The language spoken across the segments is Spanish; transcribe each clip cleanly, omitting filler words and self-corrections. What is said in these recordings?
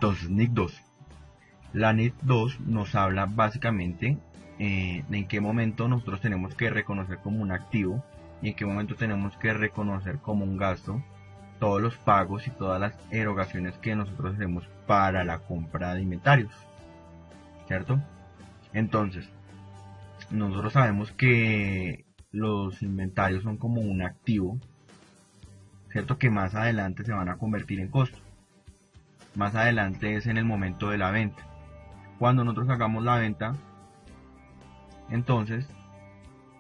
Entonces, NIC 2. La NIC 2 nos habla básicamente de en qué momento nosotros tenemos que reconocer como un activo y en qué momento tenemos que reconocer como un gasto todos los pagos y todas las erogaciones que nosotros hacemos para la compra de inventarios, ¿cierto? Entonces, nosotros sabemos que los inventarios son como un activo, ¿cierto? Que más adelante se van a convertir en costo. Más adelante es en el momento de la venta. Cuando nosotros hagamos la venta, entonces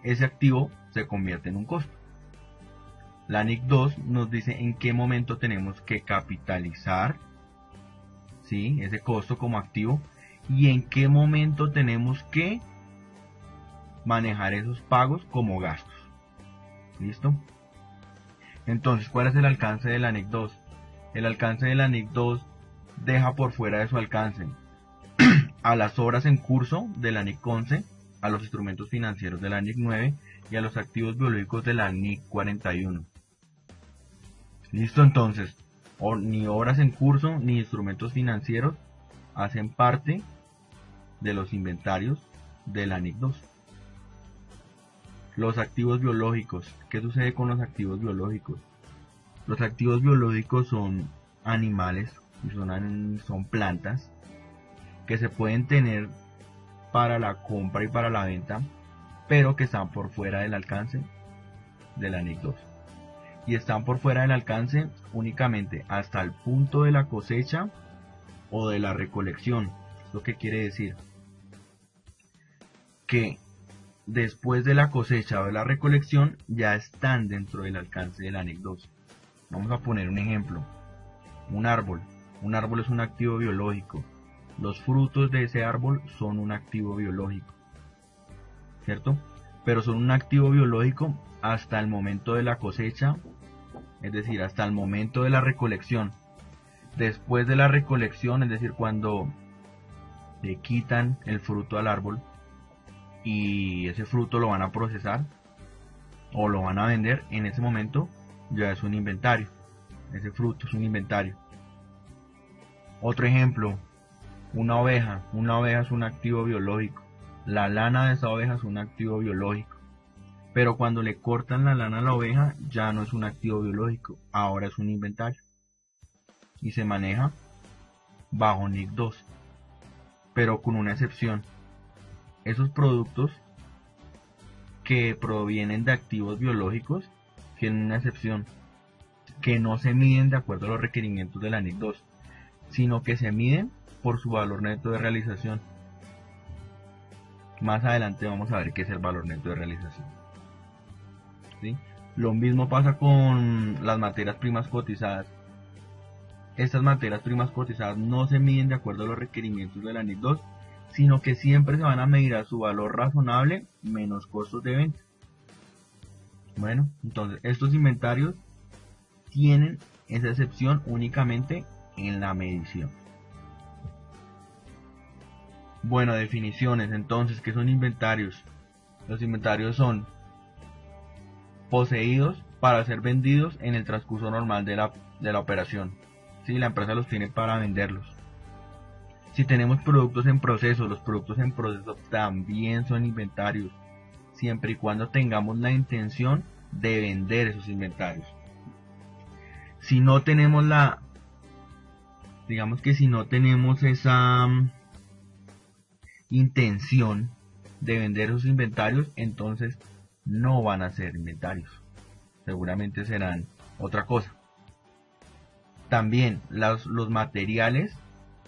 ese activo se convierte en un costo. La NIC 2 nos dice en qué momento tenemos que capitalizar, ¿sí?, ese costo como activo y en qué momento tenemos que manejar esos pagos como gastos. ¿Listo? Entonces, ¿cuál es el alcance de la NIC 2? El alcance de la NIC 2 deja por fuera de su alcance a las obras en curso de la NIC 11, a los instrumentos financieros de la NIC 9 y a los activos biológicos de la NIC 41. Listo, entonces, ni obras en curso ni instrumentos financieros hacen parte de los inventarios de la NIC 2. Los activos biológicos. ¿Qué sucede con los activos biológicos? Los activos biológicos son animales y son plantas que se pueden tener para la compra y para la venta, pero que están por fuera del alcance de la NIC 2. Y están por fuera del alcance únicamente hasta el punto de la cosecha o de la recolección. ¿Esto qué quiere decir? Que después de la cosecha o de la recolección ya están dentro del alcance de la NIC 2. Vamos a poner un ejemplo. Un árbol. Un árbol es un activo biológico. Los frutos de ese árbol son un activo biológico, ¿cierto? Pero son un activo biológico hasta el momento de la cosecha, es decir, hasta el momento de la recolección. Después de la recolección, es decir, cuando le quitan el fruto al árbol y ese fruto lo van a procesar o lo van a vender, en ese momento ya es un inventario. Ese fruto es un inventario. Otro ejemplo, una oveja. Una oveja es un activo biológico. La lana de esa oveja es un activo biológico. Pero cuando le cortan la lana a la oveja, ya no es un activo biológico, ahora es un inventario. Y se maneja bajo NIC 2. Pero con una excepción. Esos productos que provienen de activos biológicos tienen una excepción. Que no se miden de acuerdo a los requerimientos de la NIC 2, sino que se miden por su valor neto de realización. Más adelante vamos a ver qué es el valor neto de realización. ¿Sí? Lo mismo pasa con las materias primas cotizadas. Estas materias primas cotizadas no se miden de acuerdo a los requerimientos de la NIC 2, sino que siempre se van a medir a su valor razonable menos costos de venta. Bueno, entonces estos inventarios tienen esa excepción únicamente en la medición. Bueno, definiciones. Entonces, ¿qué son inventarios? Los inventarios son poseídos para ser vendidos en el transcurso normal de la operación. Si la empresa los tiene para venderlos. Si tenemos productos en proceso, los productos en proceso también son inventarios, siempre y cuando tengamos la intención de vender esos inventarios. Si no tenemos digamos que si no tenemos esa intención de vender esos inventarios, entonces no van a ser inventarios, seguramente serán otra cosa. También los materiales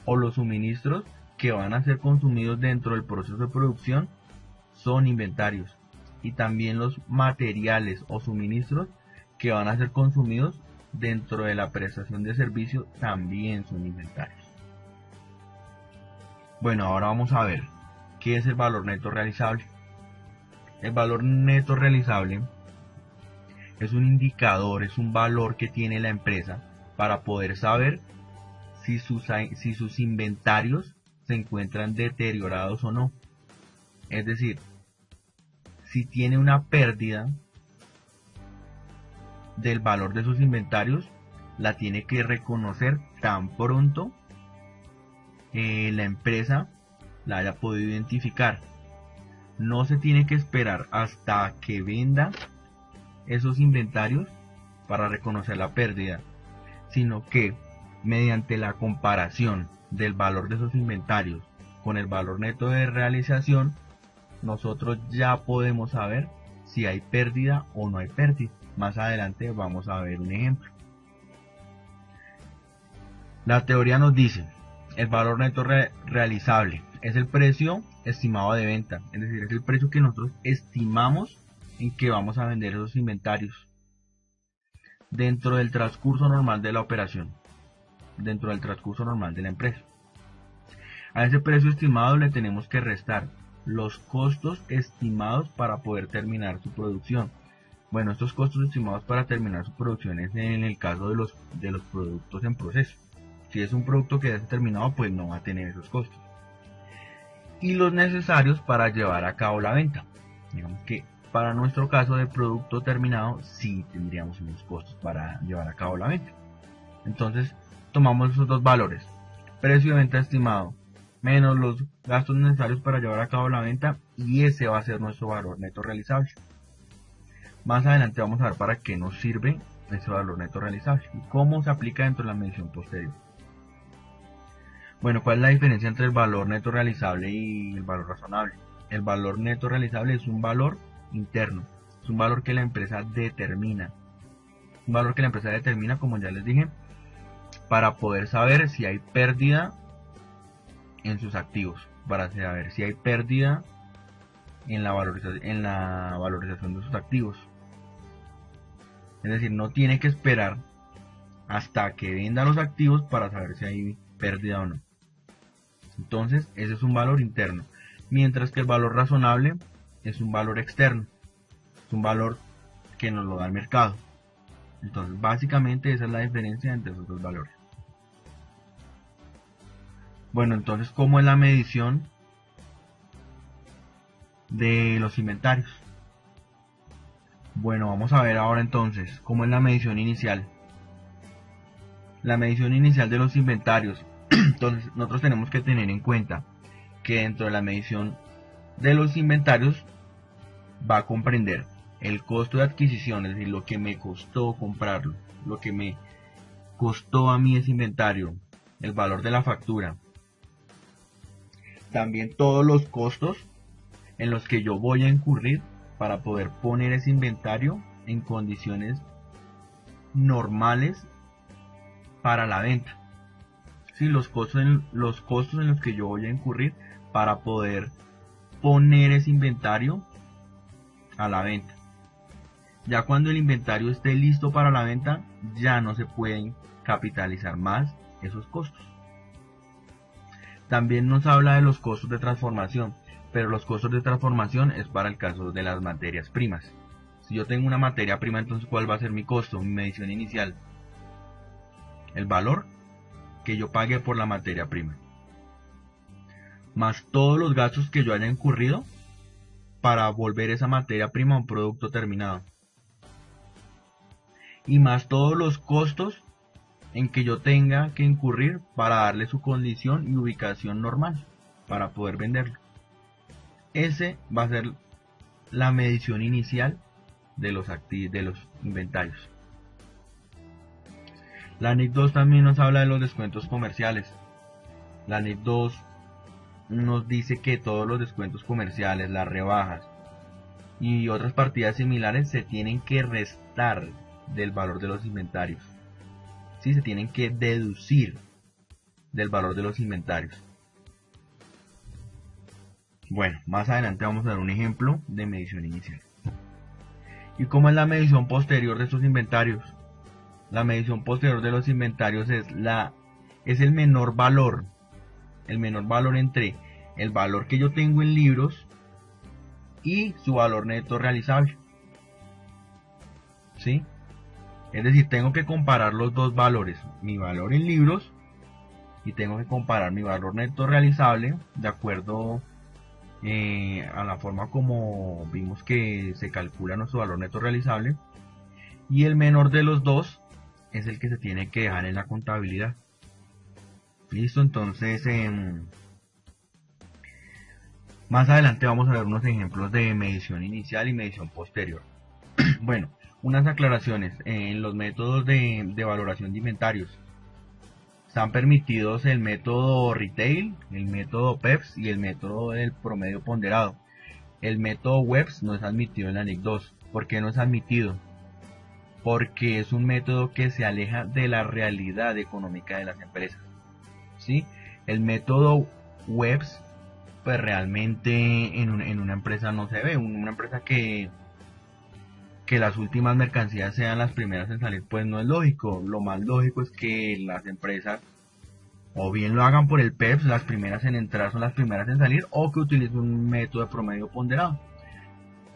o los suministros que van a ser consumidos dentro del proceso de producción son inventarios, y también los materiales o suministros que van a ser consumidos dentro de la prestación de servicio también son inventarios. Bueno, ahora vamos a ver qué es el valor neto realizable. El valor neto realizable es un indicador, es un valor que tiene la empresa para poder saber si sus inventarios se encuentran deteriorados o no. Es decir, si tiene una pérdida del valor de sus inventarios, la tiene que reconocer tan pronto la empresa la haya podido identificar. No se tiene que esperar hasta que venda esos inventarios para reconocer la pérdida, sino que mediante la comparación del valor de esos inventarios con el valor neto de realización, nosotros ya podemos saber si hay pérdida o no hay pérdida. Más adelante vamos a ver un ejemplo. La teoría nos dice, el valor neto realizable es el precio estimado de venta, es decir, es el precio que nosotros estimamos en que vamos a vender esos inventarios dentro del transcurso normal de la operación, dentro del transcurso normal de la empresa. A ese precio estimado le tenemos que restar los costos estimados para poder terminar su producción. Bueno, estos costos estimados para terminar su producción es en el caso de los productos en proceso. Si es un producto que ya está terminado, pues no va a tener esos costos. Y los necesarios para llevar a cabo la venta. Digamos que para nuestro caso de producto terminado, sí tendríamos unos costos para llevar a cabo la venta. Entonces, tomamos esos dos valores. Precio de venta estimado menos los gastos necesarios para llevar a cabo la venta, y ese va a ser nuestro valor neto realizable. Más adelante vamos a ver para qué nos sirve ese valor neto realizable y cómo se aplica dentro de la medición posterior. Bueno, ¿cuál es la diferencia entre el valor neto realizable y el valor razonable? El valor neto realizable es un valor interno, es un valor que la empresa determina. Un valor que la empresa determina, como ya les dije, para poder saber si hay pérdida en sus activos, para saber si hay pérdida en la valorización de sus activos. Es decir, no tiene que esperar hasta que venda los activos para saber si hay pérdida o no. Entonces, ese es un valor interno, mientras que el valor razonable es un valor externo, es un valor que nos lo da el mercado. Entonces, básicamente esa es la diferencia entre esos dos valores. Bueno, entonces, ¿cómo es la medición de los inventarios? Bueno, vamos a ver ahora entonces cómo es la medición inicial. La medición inicial de los inventarios. Entonces, nosotros tenemos que tener en cuenta que dentro de la medición de los inventarios va a comprender el costo de adquisición, es decir, lo que me costó comprarlo, lo que me costó a mí ese inventario, el valor de la factura. También todos los costos en los que yo voy a incurrir para poder poner ese inventario en condiciones normales para la venta. Sí, los costos en los que yo voy a incurrir para poder poner ese inventario a la venta. Ya cuando el inventario esté listo para la venta, ya no se pueden capitalizar más esos costos. También nos habla de los costos de transformación, pero los costos de transformación es para el caso de las materias primas. Si yo tengo una materia prima, entonces ¿cuál va a ser mi costo? Mi medición inicial. El valor que yo pague por la materia prima, más todos los gastos que yo haya incurrido para volver esa materia prima a un producto terminado, y más todos los costos en que yo tenga que incurrir para darle su condición y ubicación normal para poder venderlo. Ese va a ser la medición inicial de los inventarios. La ANIC 2 también nos habla de los descuentos comerciales. La ANIC 2 nos dice que todos los descuentos comerciales, las rebajas y otras partidas similares se tienen que restar del valor de los inventarios. Sí, se tienen que deducir del valor de los inventarios. Bueno, más adelante vamos a dar un ejemplo de medición inicial. ¿Y cómo es la medición posterior de estos inventarios? La medición posterior de los inventarios es el menor valor entre el valor que yo tengo en libros y su valor neto realizable. ¿Sí? Es decir, tengo que comparar los dos valores, mi valor en libros, y tengo que comparar mi valor neto realizable de acuerdo a la forma como vimos que se calcula nuestro valor neto realizable, y el menor de los dos es el que se tiene que dejar en la contabilidad. Listo, entonces más adelante vamos a ver unos ejemplos de medición inicial y medición posterior. Bueno, unas aclaraciones. En los métodos de valoración de inventarios están permitidos el método retail, el método PEPS y el método del promedio ponderado. El método WEBS no es admitido en la NIC 2. ¿Por qué no es admitido? Porque es un método que se aleja de la realidad económica de las empresas. ¿Sí? El método WEBS pues realmente en una empresa no se ve. Una empresa que las últimas mercancías sean las primeras en salir, pues no es lógico. Lo más lógico es que las empresas o bien lo hagan por el PEPS, las primeras en entrar son las primeras en salir, o que utilicen un método de promedio ponderado.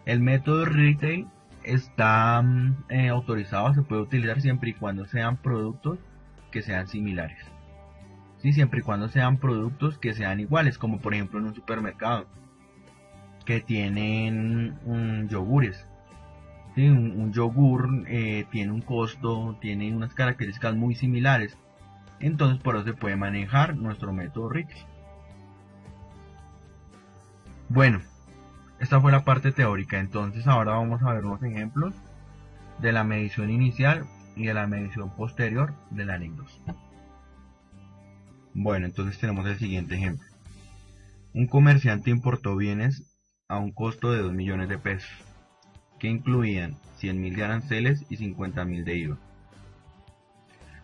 El método retail está autorizado, se puede utilizar siempre y cuando sean productos que sean similares. ¿Sí? Siempre y cuando sean productos que sean iguales, como por ejemplo en un supermercado, que tienen yogures. ¿Sí? Un yogur tiene un costo, tiene unas características muy similares. Entonces por eso se puede manejar nuestro método retail. Bueno, esta fue la parte teórica. Entonces ahora vamos a ver unos ejemplos de la medición inicial y de la medición posterior de la NIC 2. Bueno, entonces tenemos el siguiente ejemplo. Un comerciante importó bienes a un costo de 2 millones de pesos, que incluían 100.000 de aranceles y 50.000 de IVA.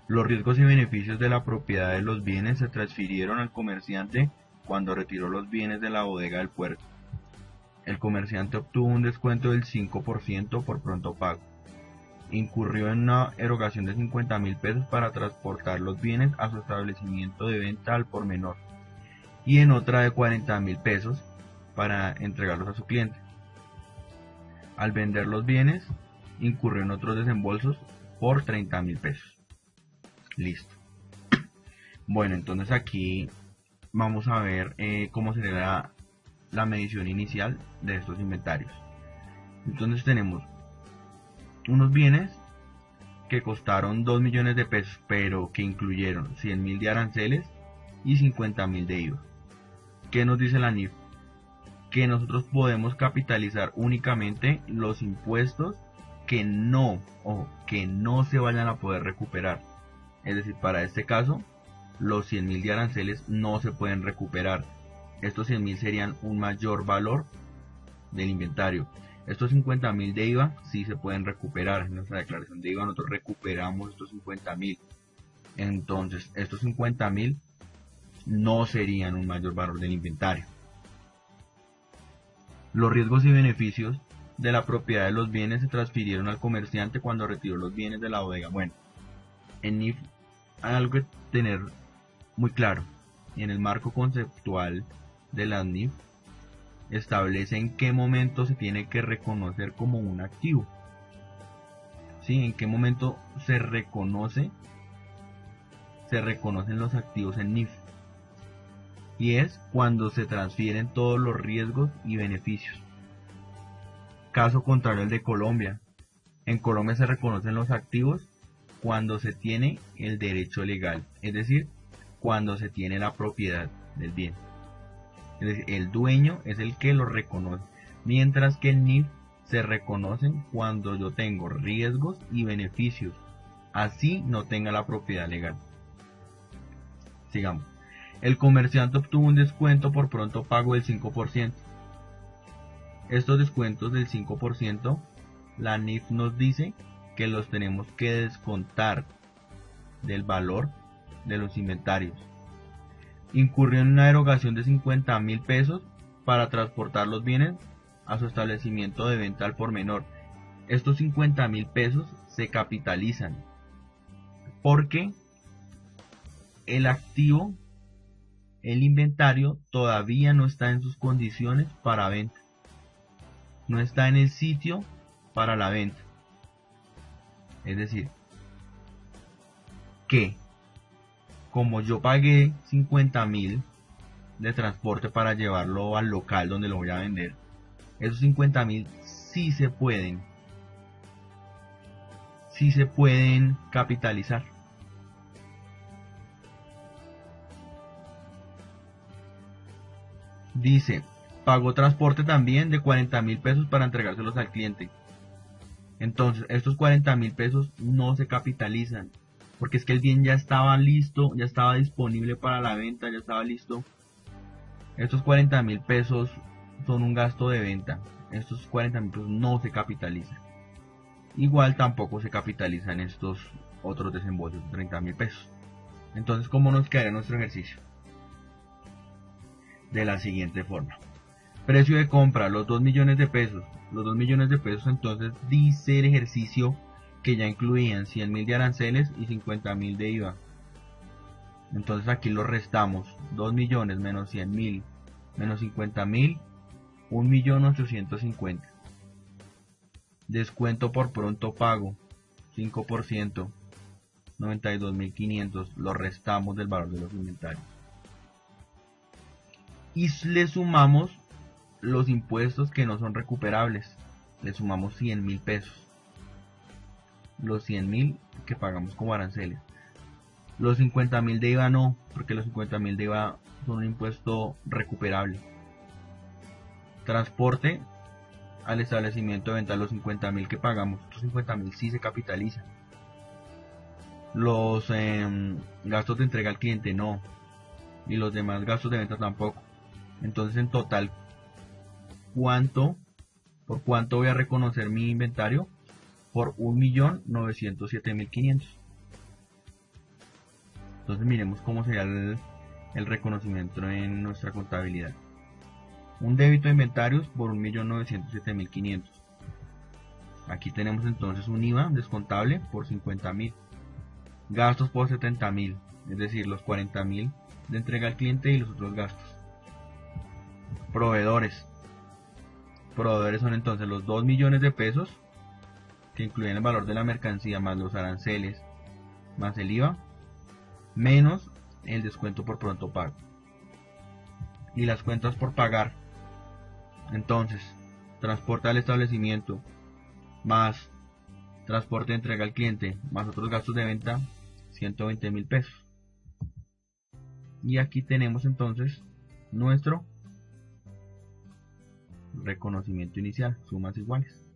Los riesgos y beneficios de la propiedad de los bienes se transfirieron al comerciante cuando retiró los bienes de la bodega del puerto. El comerciante obtuvo un descuento del 5% por pronto pago. Incurrió en una erogación de 50.000 pesos para transportar los bienes a su establecimiento de venta al por menor y en otra de 40.000 pesos para entregarlos a su cliente. Al vender los bienes, incurrió en otros desembolsos por 30.000 pesos. Listo. Bueno, entonces aquí vamos a ver cómo sería la medición inicial de estos inventarios. Entonces tenemos unos bienes que costaron 2 millones de pesos, pero que incluyeron 100.000 de aranceles y 50.000 de IVA. ¿Qué nos dice la NIF? Que nosotros podemos capitalizar únicamente los impuestos que no se vayan a poder recuperar. Es decir, para este caso, los 100.000 de aranceles no se pueden recuperar. Estos 100.000 serían un mayor valor del inventario. Estos 50.000 de IVA sí se pueden recuperar. En nuestra declaración de IVA nosotros recuperamos estos 50.000. Entonces, estos 50.000 no serían un mayor valor del inventario. Los riesgos y beneficios de la propiedad de los bienes se transfirieron al comerciante cuando retiró los bienes de la bodega. Bueno, en NIF hay algo que tener muy claro. Y en el marco conceptual de la NIF establece en qué momento se tiene que reconocer como un activo. ¿Sí? En qué momento se reconocen los activos en NIF. Y es cuando se transfieren todos los riesgos y beneficios. Caso contrario al de Colombia. En Colombia se reconocen los activos cuando se tiene el derecho legal, es decir, cuando se tiene la propiedad del bien. Es decir, el dueño es el que lo reconoce, mientras que el NIF se reconocen cuando yo tengo riesgos y beneficios, así no tenga la propiedad legal. Sigamos. El comerciante obtuvo un descuento por pronto pago del 5%. Estos descuentos del 5%, la NIF nos dice que los tenemos que descontar del valor de los inventarios. Incurrió en una erogación de 50.000 pesos para transportar los bienes a su establecimiento de venta al por menor. Estos 50.000 pesos se capitalizan porque el activo, el inventario, todavía no está en sus condiciones para venta. No está en el sitio para la venta. Es decir, que como yo pagué 50.000 de transporte para llevarlo al local donde lo voy a vender, esos 50.000 sí se pueden capitalizar. Dice, pagó transporte también de 40.000 pesos para entregárselos al cliente. Entonces, estos 40.000 pesos no se capitalizan, porque es que el bien ya estaba listo, ya estaba disponible para la venta, ya estaba listo. Estos 40.000 pesos son un gasto de venta. Estos 40.000 pesos no se capitalizan. Igual tampoco se capitalizan estos otros desembolsos de 30.000 pesos. Entonces, ¿cómo nos queda nuestro ejercicio? De la siguiente forma. Precio de compra, los 2 millones de pesos. Los 2 millones de pesos, entonces dice el ejercicio que ya incluían 100.000 de aranceles y 50.000 de IVA. Entonces aquí lo restamos. 2 millones menos 100.000 menos 50.000, 1.850.000. Descuento por pronto pago, 5%, 92.500. Lo restamos del valor de los inventarios. Y le sumamos los impuestos que no son recuperables. Le sumamos 100.000 pesos. Los 100.000 que pagamos como aranceles. Los 50.000 de IVA no, porque los 50.000 de IVA son un impuesto recuperable. Transporte al establecimiento de venta, los 50.000 que pagamos, estos 50.000 sí se capitalizan. Los gastos de entrega al cliente no, y los demás gastos de venta tampoco. Entonces en total, ¿por cuánto voy a reconocer mi inventario? Por 1.907.500. Entonces miremos cómo sería el reconocimiento en nuestra contabilidad. Un débito de inventarios por 1.907.500. Aquí tenemos entonces un IVA descontable por 50.000. Gastos por 70.000, es decir, los 40.000 de entrega al cliente y los otros gastos. Proveedores. Proveedores son entonces los 2 millones de pesos, que incluyen el valor de la mercancía más los aranceles, más el IVA, menos el descuento por pronto pago. Y las cuentas por pagar. Entonces, transporte al establecimiento, más transporte de entrega al cliente, más otros gastos de venta, 120.000 pesos. Y aquí tenemos entonces nuestro reconocimiento inicial, sumas iguales.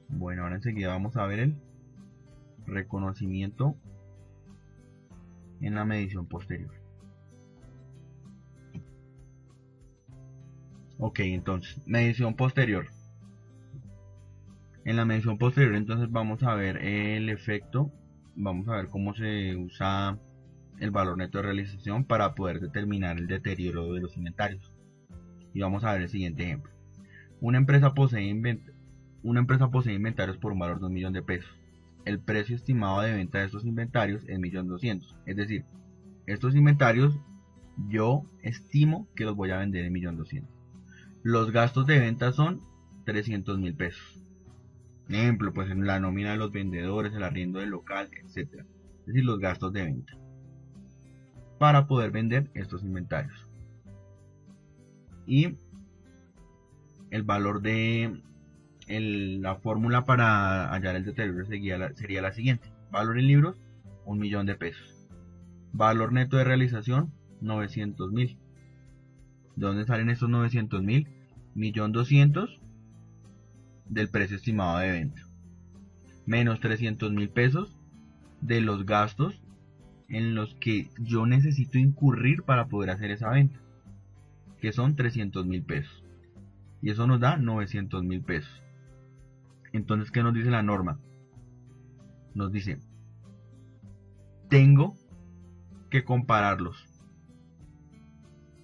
Bueno, ahora enseguida vamos a ver el reconocimiento en la medición posterior. Ok, entonces, medición posterior. En la medición posterior entonces vamos a ver el efecto, vamos a ver cómo se usa el valor neto de realización para poder determinar el deterioro de los inventarios. Y vamos a ver el siguiente ejemplo. Una empresa posee inventarios por un valor de 1 millón de pesos. El precio estimado de venta de estos inventarios es 1.200.000. Es decir, estos inventarios yo estimo que los voy a vender en 1.200.000. Los gastos de venta son 300.000 pesos. Ejemplo, pues en la nómina de los vendedores, el arriendo del local, etc. Es decir, los gastos de venta. Para poder vender estos inventarios. Y el valor de la fórmula para hallar el deterioro sería la siguiente. Valor en libros, 1 millón de pesos. Valor neto de realización, 900.000. ¿De dónde salen estos 900.000? 1.200.000 del precio estimado de venta. Menos 300.000 pesos de los gastos en los que yo necesito incurrir para poder hacer esa venta, que son 300.000 pesos. Y eso nos da 900.000 pesos. Entonces, ¿qué nos dice la norma? Nos dice, tengo que compararlos.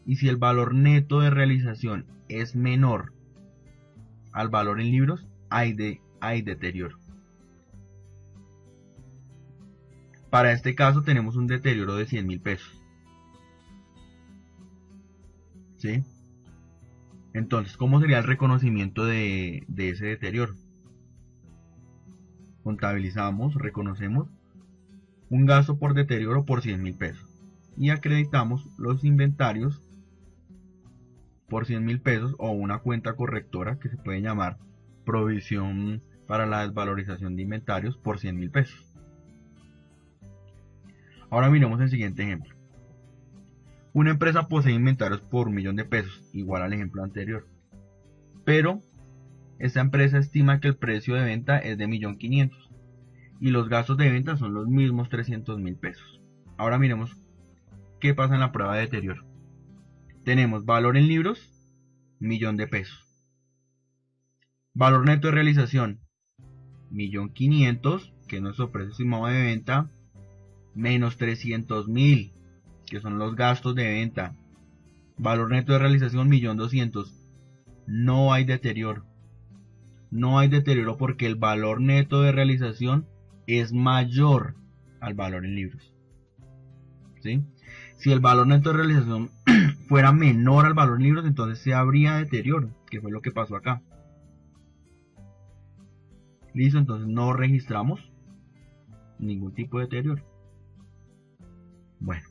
Y si el valor neto de realización es menor al valor en libros, hay deterioro. Para este caso tenemos un deterioro de 100.000 pesos. ¿Sí? Entonces, ¿cómo sería el reconocimiento de ese deterioro? Contabilizamos, reconocemos un gasto por deterioro por 100.000 pesos y acreditamos los inventarios por 100.000 pesos o una cuenta correctora que se puede llamar provisión para la desvalorización de inventarios por 100.000 pesos. Ahora miremos el siguiente ejemplo. Una empresa posee inventarios por 1.000.000 de pesos, igual al ejemplo anterior. Pero esta empresa estima que el precio de venta es de 1.500.000 y los gastos de venta son los mismos 300.000 pesos. Ahora miremos qué pasa en la prueba de deterioro. Tenemos valor en libros, 1.000.000 de pesos. Valor neto de realización, 1.500.000, que es nuestro precio estimado de venta, menos 300.000, que son los gastos de venta. Valor neto de realización, 1.200.000. No hay deterioro. No hay deterioro porque el valor neto de realización es mayor al valor en libros. ¿Sí? Si el valor neto de realización fuera menor al valor en libros, entonces se habría deterioro, que fue lo que pasó acá. Listo, entonces no registramos ningún tipo de deterioro. Bueno,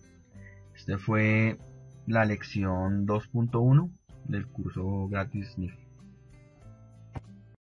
esta fue la lección 2.1 del curso gratis SNIF.